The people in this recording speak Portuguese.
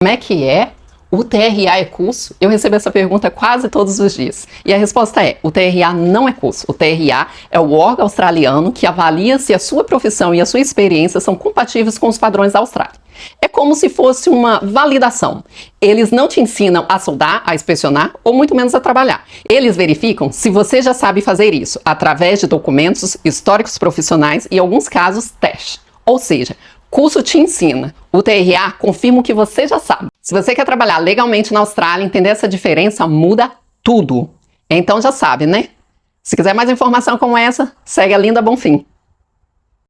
Como é que é? O TRA é curso? Eu recebo essa pergunta quase todos os dias. E a resposta é, o TRA não é curso. O TRA é o órgão australiano que avalia se a sua profissão e a sua experiência são compatíveis com os padrões da Austrália. É como se fosse uma validação. Eles não te ensinam a soldar, a inspecionar ou muito menos a trabalhar. Eles verificam se você já sabe fazer isso através de documentos, históricos profissionais e, em alguns casos, teste. Ou seja, curso te ensina. O TRA confirma o que você já sabe. Se você quer trabalhar legalmente na Austrália, entender essa diferença muda tudo. Então já sabe, né? Se quiser mais informação como essa, segue a Linda Bonfim.